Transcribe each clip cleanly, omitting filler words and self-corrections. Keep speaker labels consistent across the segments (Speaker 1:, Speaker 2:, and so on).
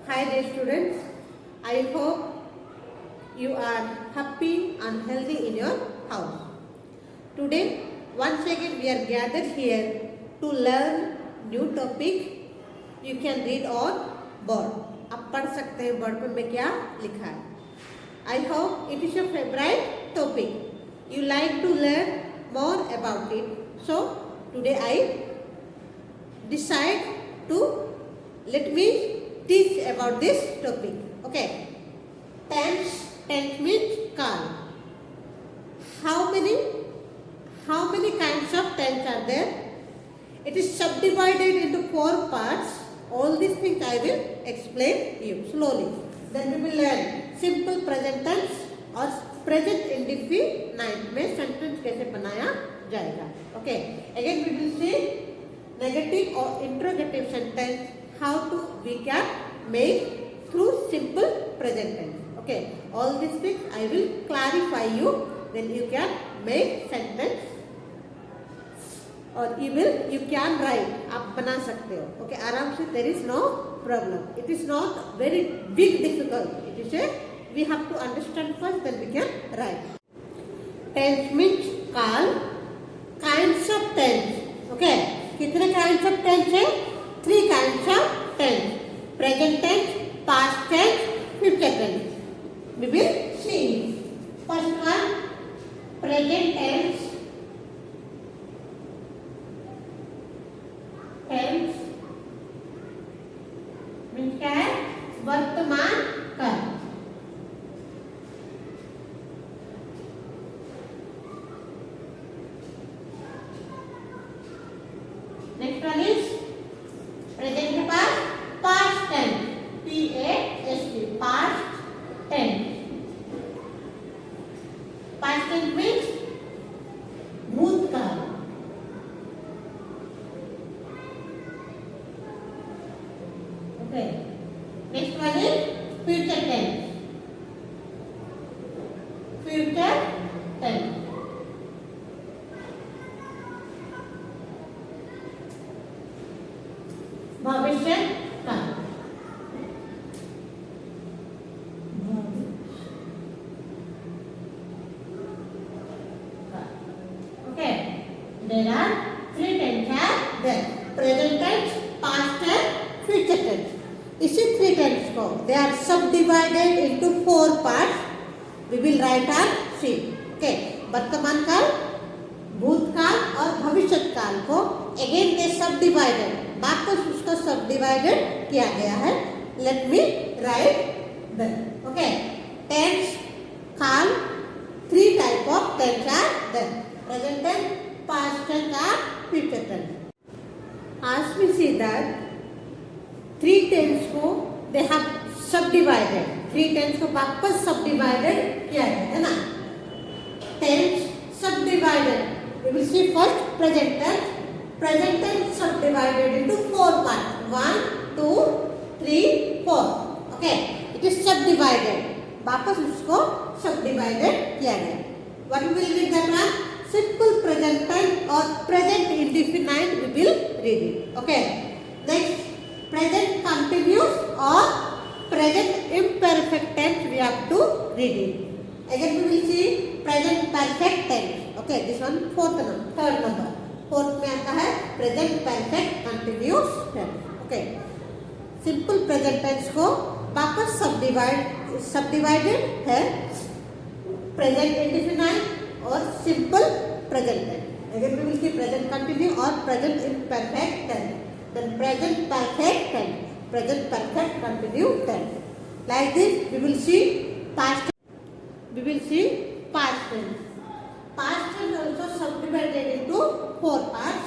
Speaker 1: Hi dear students, I hope you are happy and healthy in your house. Today, once again we are gathered here to learn new topic. You can read on board. आप पढ़ सकते हैं board पर मैं क्या लिखा है. I hope it is your favorite topic. You like to learn more about it. So today I decide to let me teach about this topic. Okay. Tense means calm. How many kinds of tense are there? It is subdivided into 4 parts. All these things I will explain you slowly. Then we will learn simple present tense और present indefinite में sentence कैसे बनाया जाएगा. Okay. Again we will see negative or interrogative sentence. How to we can make through simple present tense. Okay, all these things I will clarify you. Then you can make sentence और you can write. आप बना सकते हो. Okay, आराम से. There is no problem. It is not very big difficult. It is we have to understand first, then we can write. Tense means calm. Kinds of tense. Okay, कितने kinds of tense है? 3 kinds of tense. Present tense, past tense, future tense. We will see. First one, present tense. Tense means क्या है? वर्तमान काल. Next one is present के पास past tense. P-A-S-T. Past tense. Past tense means भूतकाल. Okay. Next one is future tense. Future tense. भविष्य काल. Okay. There are 3 tenses there. Present tense, past tense, future tense. इसी 3 tense को they are subdivided into 4 parts. We will write on sheet. Okay. वर्तमान काल, भूतकाल और भविष्यत काल को again they subdivided. वापस उसको subdivided किया गया है. Let me write them. Okay. Tense, काल, 3 type of tense are there. Present tense, past tense and future tense. As we see that 3 tense को they have subdivided. 3 tense को वापस subdivided किया गया है ना. Tense subdivided. We will see first present tense. Present tense subdivided into 4 parts. 1, 2, 3, 4. Okay. It is subdivided. वापस उसको subdivided किया गया. What we will read that one? Simple present tense or present indefinite we will read it. Okay. Next, present continuous or present imperfect tense we have to read it. Again we will see present perfect tense. Okay, this one third number. Fourth में आता है present perfect continuous tense. Okay. Simple present tense को वापस subdivided है present indefinite और simple present tense. Again we will see present continuous or present imperfect tense. Then present perfect tense, present perfect continuous tense. Like this, we will see past. We will see past tense. Past tense also subdivided into 4 parts.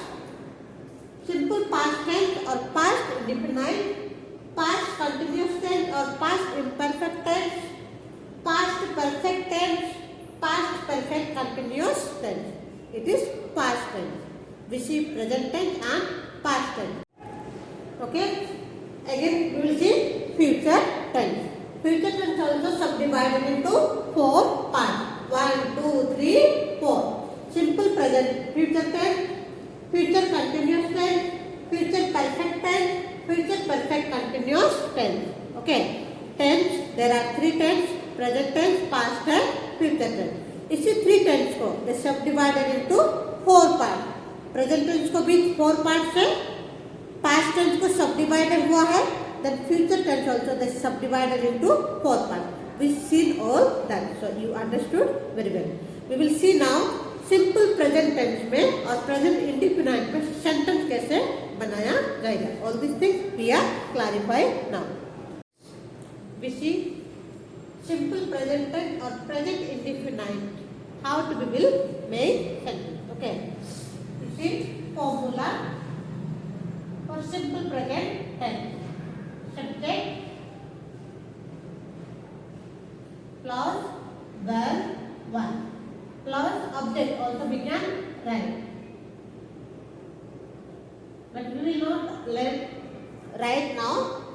Speaker 1: Simple past tense or past indefinite, past continuous tense or past imperfect tense, past perfect tense, past perfect continuous tense. It is past tense. We see present tense and past tense. Okay. Again we will see future tense. Future tense also subdivided into 4 parts. 1, 2, 3, 4. Simple present, future tense, future continuous tense, future perfect tense, future perfect continuous tense. Okay, tense, there are three tense: present tense, past tense, future tense. इसी three tense को they subdivided into four part. Present tense को भी four part से, past tense को subdivided हुआ है, then future tense also they subdivided into four parts. We seen all that, so you understood very well. We will see now simple present tense में और present indefinite में sentence कैसे बनाया जाएगा. All this things we are clarified now. We see simple present tense or present indefinite, how to we will make sentence. Okay, this is formula for simple present tense. Subject plus verb one plus object also we can write, but we will not write now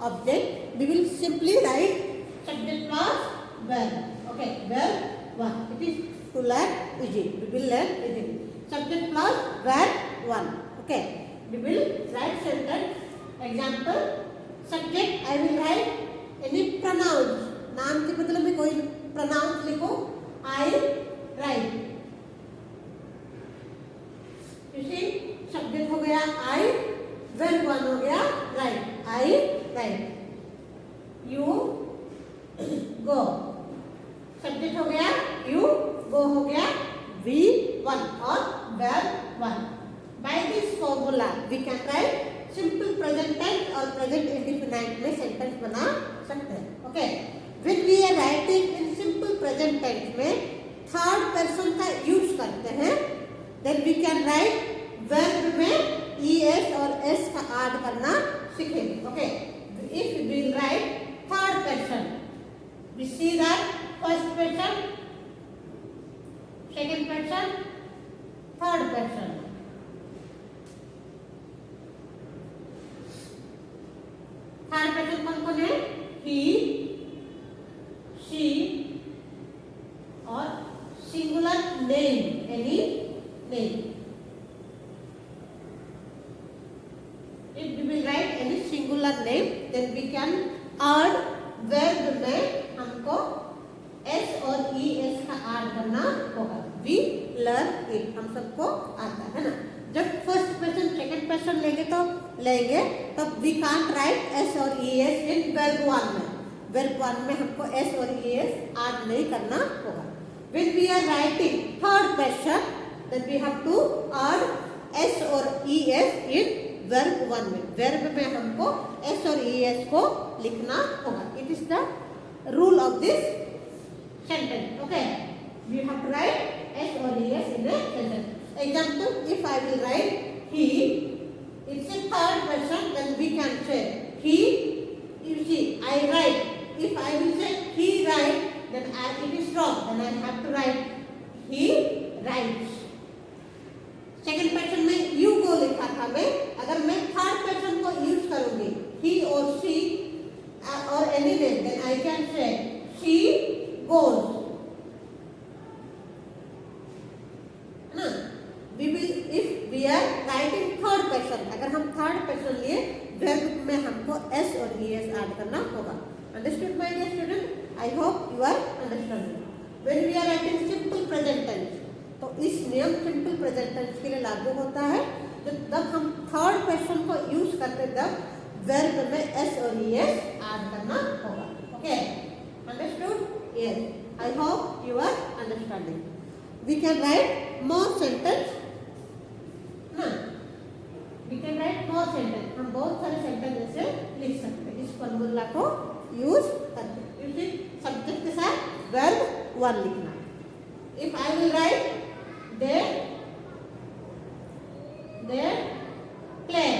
Speaker 1: object. We will simply write subject plus verb. Okay, verb one. It is to learn easy. We will learn easy. Subject plus verb one. Okay, we will write sentence. Example, subject I will write any pronouns. नाम के बदले में कोई pronouns लिखो. I write. You see, subject हो गया I, verb one हो गया write. I write. You go. Subject हो गया you, go हो गया we one और verb one. By this formula we can write simple present tense और present indefinite में sentence बना सकते हैं. Okay, when we are writing in simple present tense में third person का use करते हैं, then we can write verb में es और s का add करना सीखेंगे. Okay, if we write third person, we see that first person, second person, third person. Third person कौन कौन है? he, she और singular name, any name. If we will write any singular name, then we can add verb में हमको s और es का add करना होगा. We learn it, हम सबको आता है ना. जब फर्स्ट पर्सन सेकंड पर्सन लेंगे तो तब we can't write s और es in verb one में. verb one में हमको s और es ऐड नहीं करना होगा. When we are writing third person, then we have to add s और es in verb one में. verb में हमको s और es को लिखना होगा. It is the rule of this sentence. Okay, we have to write s or es in a sentence. Example, if I will write he, it's a third person, then we can say he. You see, I write. If I will say he write, then it is wrong. Then I have to write he writes. Second person में you को लिखा था मैं. अगर मैं third person को use करूंगी he or she or any name, then I can say she goes. ना, we will, if we are writing third person, अगर हम थर्ड पर्सन लिए verb में हमको s और es ऐड करना होगा. Understood my dear student? I hope you are understanding. When we are writing simple present tense, तो इस नियम सिंपल प्रेजेंट टेंस के लिए लागू होता है. जब हम थर्ड पर्सन को यूज करते तब वर्ब में s और es ऐड करना होगा. Okay, understood? Yes, I hope you are understanding. We can write more sentence ना. We can write more sentence. हम बहुत सारे सेंटेंस ऐसे लिख सकते हैं इस फॉर्मूला को यूज करके. यूजी सब्जेक्ट के साथ वर्ब वन लिखना. If I will write they play.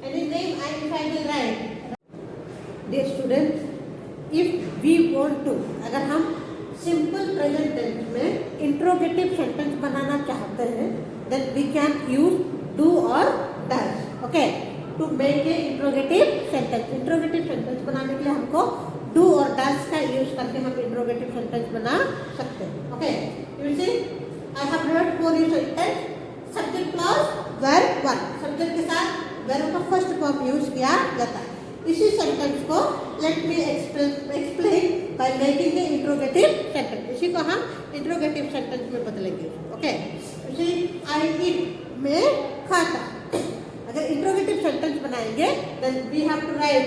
Speaker 1: Any name if I will write. Dear students, if we want to, अगर हम simple present tense में interrogative sentence बनाना चाहते हैं, then we can use do or does. Okay, to make a interrogative sentence. Interrogative sentence बनाने के लिए हमको do और does का यूज करके हम interrogative sentence बना सकते हैं. Okay, you see, I have wrote for you sentence. Subject plus verb one. Subject के साथ वर्ब का फर्स्ट फॉर्म यूज किया जाता है। इसी सेंटेंस को let me explain by making a interrogative sentence. इसी को हम इंट्रोगेटिव सेंटेंस में बदलेंगे। ओके, इसी आई ईट में खाता। अगर इंट्रोगेटिव सेंटेंस बनाएंगे then we have to write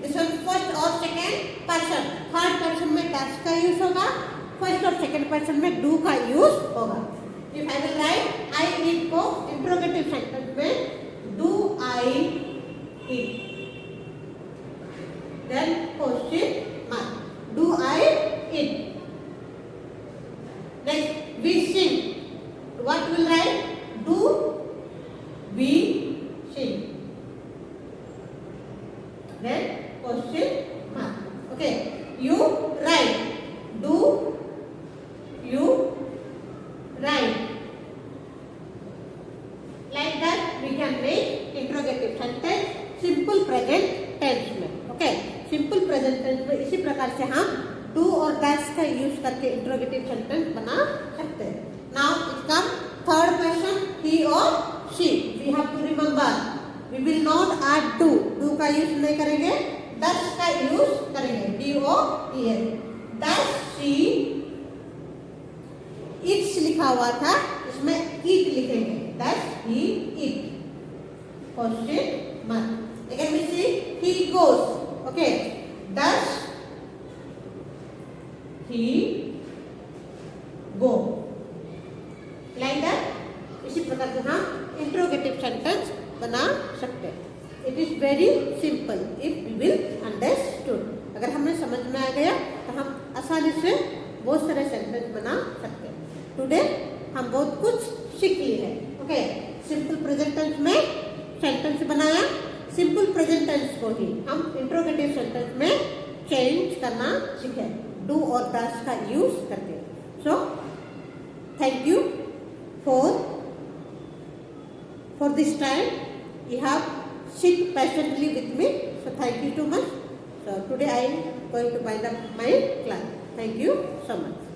Speaker 1: this one first और सेकंड पर्सन। थर्ड पर्सन में डस का यूज होगा, फर्स्ट और सेकंड पर्सन में डू का यूज होगा। If I will write I eat को इंट्रोगेटिव सेंटेंस में do I eat, then question mark, do I eat? Next we sing, what will write? Do we sing? Then question mark. Okay, you write, do you write? Like that we can make interrogative sentence simple present tense में। okay? Simple present tense में इसी प्रकार से हम do और dash का use करके interrogative sentence बना सकते हैं। Now it come third person he और she. We have to remember we will not add do, do का यूज नहीं करेंगे, डैश का यूज करेंगे, D O E L. Dash she eats लिखा हुआ था, इसमें ईट लिखेंगे, dash he eat, question mark. Again we see he goes. Okay, does he go? Like that, इसी प्रकार से हम इंट्रोगेटिव सेंटेंस बना सकते हैं। It is very simple if we will understood. अगर हमें समझ में आ गया तो हम आसानी से बहुत सारे सेंटेंस बना सकते हैं। टुडे हम बहुत कुछ सीख लिए हैं। ओके, सिंपल प्रेजेंट टेंस में सेंटेंस बनाया, सिंपल प्रेजेंट टेंस को ही हम इंट्रोगेटिव सेंटेंस में चेंज करना सीखे डू और डस का यूज करके। So thank you for this time. You have sit patiently with me. So thank you too much. So today I am going to wind up my class. Thank you so much.